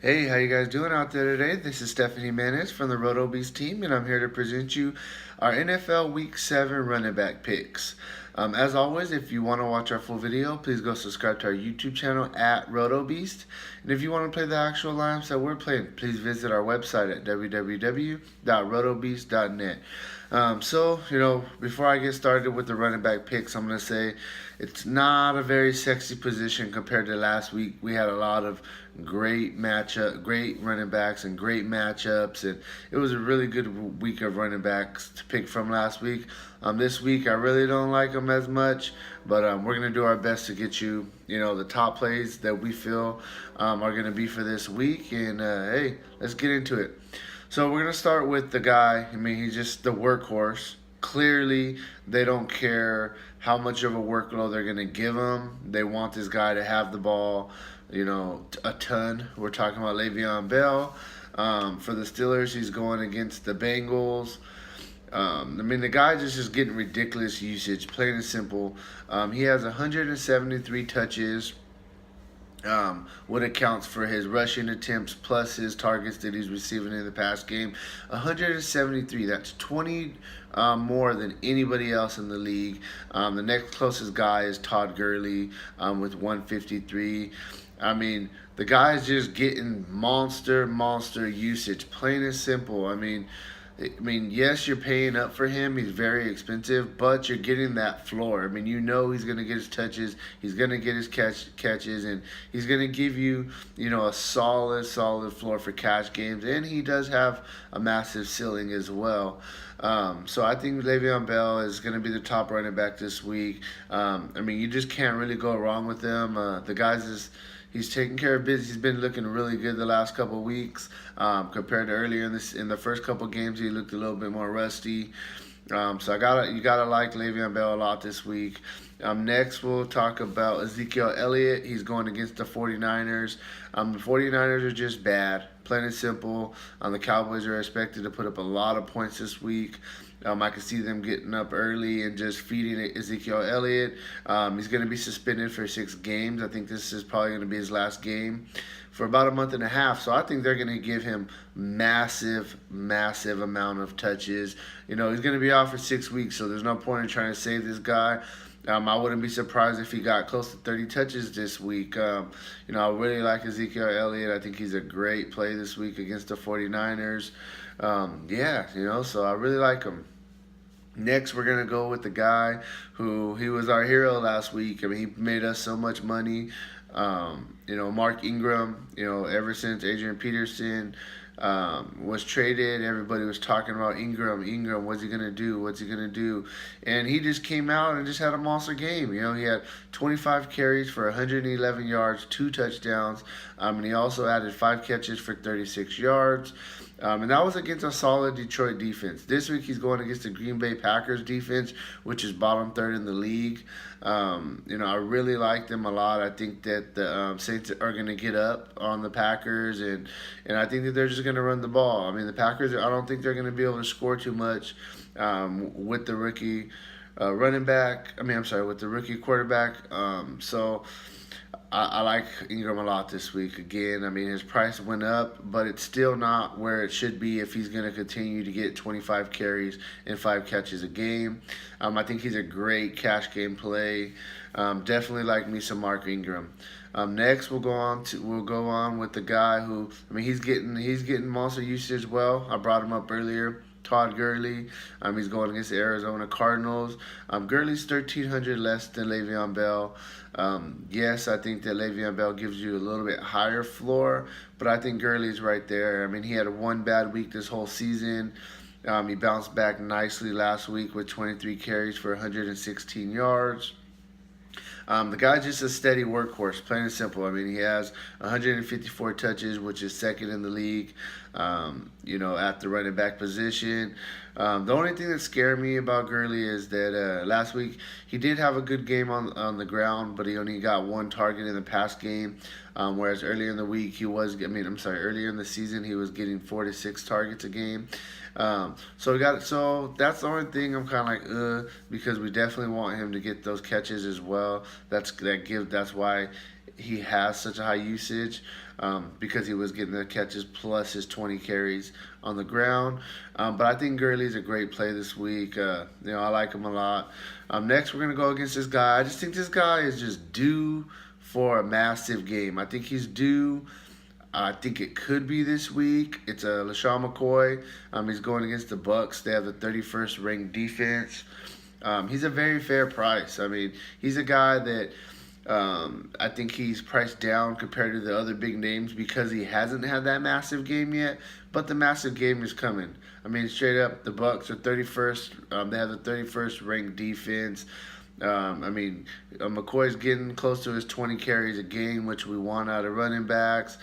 Hey, how you guys doing out there today? This is Stephanie Manis from the Roto Beast team, and I'm here to present you our NFL Week 7 running back picks. As always, if you want to watch our full video, please go subscribe to our YouTube channel at Roto Beast. And if you want to play the actual lineups that we're playing, please visit our website at www.rotobeast.net. Before I get started with the running back picks, I'm going to say it's not a very sexy position compared to last week. We had a lot of great running backs and great matchups, and it was a really good week of running backs to pick from last week. This week I really don't like them as much, but we're gonna do our best to get you, the top plays that we feel are gonna be for this week. And hey, let's get into it. So we're gonna start with the guy. I mean, he's just the workhorse. Clearly, they don't care how much of a workload they're gonna give him. They want this guy to have the ball, a ton. We're talking about Le'Veon Bell. For the Steelers, he's going against the Bengals. The guy just is getting ridiculous usage, plain and simple. He has 173 touches. What accounts for his rushing attempts plus his targets that he's receiving in the past game. 173, that's 20 more than anybody else in the league. The next closest guy is Todd Gurley with 153. The guy's just getting monster usage, plain and simple. Yes, you're paying up for him. He's very expensive, but you're getting that floor. He's going to get his touches. He's going to get his catches, and he's going to give you, a solid floor for cash games. And he does have a massive ceiling as well. So I think Le'Veon Bell is going to be the top running back this week. You just can't really go wrong with him. The guy's he's taking care of business. He's been looking really good the last couple of weeks compared to earlier in the first couple of games. He looked a little bit more rusty. You gotta like Le'Veon Bell a lot this week. Next, we'll talk about Ezekiel Elliott. He's going against the 49ers. The 49ers are just bad, plain and simple. The Cowboys are expected to put up a lot of points this week. I can see them getting up early and just feeding Ezekiel Elliott. He's going to be suspended for 6 games. I think this is probably going to be his last game for about a month and a half. So I think they're going to give him massive amount of touches. He's going to be out for 6 weeks, so there's no point in trying to save this guy. I wouldn't be surprised if he got close to 30 touches this week. I really like Ezekiel Elliott. I think he's a great play this week against the 49ers. So I really like him. Next, we're going to go with the guy he was our hero last week. He made us so much money. Mark Ingram, ever since Adrian Peterson was traded, everybody was talking about Ingram, what's he going to do? And he just came out and just had a monster game. He had 25 carries for 111 yards, 2 touchdowns, and he also added 5 catches for 36 yards. And that was against a solid Detroit defense. This week he's going against the Green Bay Packers defense, which is bottom 3rd in the league. I really like them a lot. I think that the Saints are going to get up on the Packers, and I think that they're just going to run the ball. The Packers, I don't think they're going to be able to score too much with the rookie with the rookie quarterback. I like Ingram a lot this week. Again, his price went up, but it's still not where it should be if he's going to continue to get 25 carries and 5 catches a game. I think he's a great cash game play. Definitely like me some Mark Ingram. Next, we'll go on with the guy who he's getting monster usage as well. I brought him up earlier. Todd Gurley. He's going against the Arizona Cardinals. Gurley's 1,300 less than Le'Veon Bell. Yes, I think that Le'Veon Bell gives you a little bit higher floor, but I think Gurley's right there. He had one bad week this whole season. He bounced back nicely last week with 23 carries for 116 yards. The guy's just a steady workhorse, plain and simple. He has 154 touches, which is 2nd in the league, at the running back position. The only thing that scared me about Gurley is that last week he did have a good game on the ground, but he only got 1 target in the past game. Whereas earlier in the week earlier in the season he was getting 4 to 6 targets a game. So that's the only thing I'm kind of because we definitely want him to get those catches as well. That's why he has such a high usage because he was getting the catches plus his 20 carries on the ground. But I think Gurley's a great play this week. I like him a lot. Next, we're going to go against this guy. I just think this guy is just due for a massive game. I think he's due. I think it could be this week. It's LaShawn McCoy. He's going against the Bucks. They have the 31st ranked defense. He's a very fair price. I mean, he's a guy that I think he's priced down compared to the other big names because he hasn't had that massive game yet. But the massive game is coming. I mean, straight up, the Bucks are 31st. They have the 31st ranked defense. McCoy's getting close to his 20 carries a game, which we want out of running backs.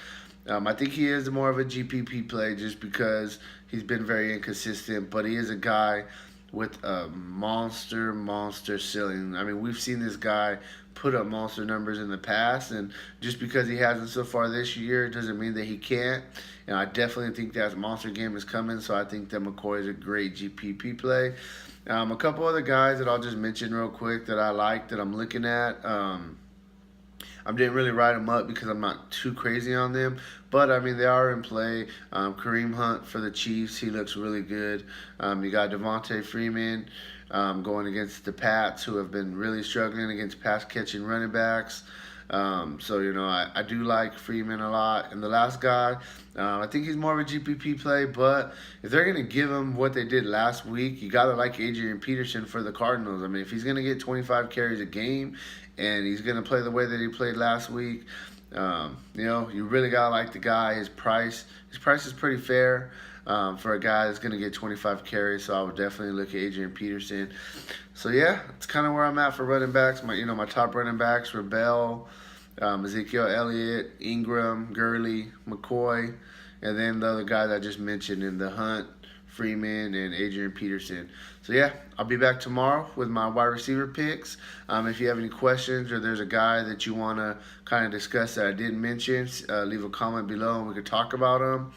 I think he is more of a GPP play just because he's been very inconsistent, but he is a guy with a monster ceiling. I mean, we've seen this guy put up monster numbers in the past, and just because he hasn't so far this year doesn't mean that he can't. And I definitely think that monster game is coming, so I think that McCoy is a great GPP play. A couple other guys that I'll just mention real quick that I like that I'm looking at. I didn't really write them up because I'm not too crazy on them. But, I mean, they are in play. Kareem Hunt for the Chiefs, he looks really good. You got Devontae Freeman going against the Pats, who have been really struggling against pass-catching running backs. I do like Freeman a lot. And the last guy, I think he's more of a GPP play, but if they're going to give him what they did last week, you got to like Adrian Peterson for the Cardinals. I mean, if he's going to get 25 carries a game and he's going to play the way that he played last week, you really got to like the guy. His price is pretty fair for a guy that's going to get 25 carries, so I would definitely look at Adrian Peterson. So, yeah, it's kind of where I'm at for running backs. My top running backs were Bell, Ezekiel Elliott, Ingram, Gurley, McCoy, and then the other guys I just mentioned in the Hunt, Freeman, and Adrian Peterson. So, yeah, I'll be back tomorrow with my wide receiver picks. If you have any questions or there's a guy that you want to kind of discuss that I didn't mention, leave a comment below and we could talk about them.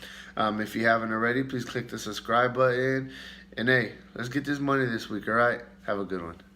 If you haven't already, please click the subscribe button. And, hey, let's get this money this week, all right? Have a good one.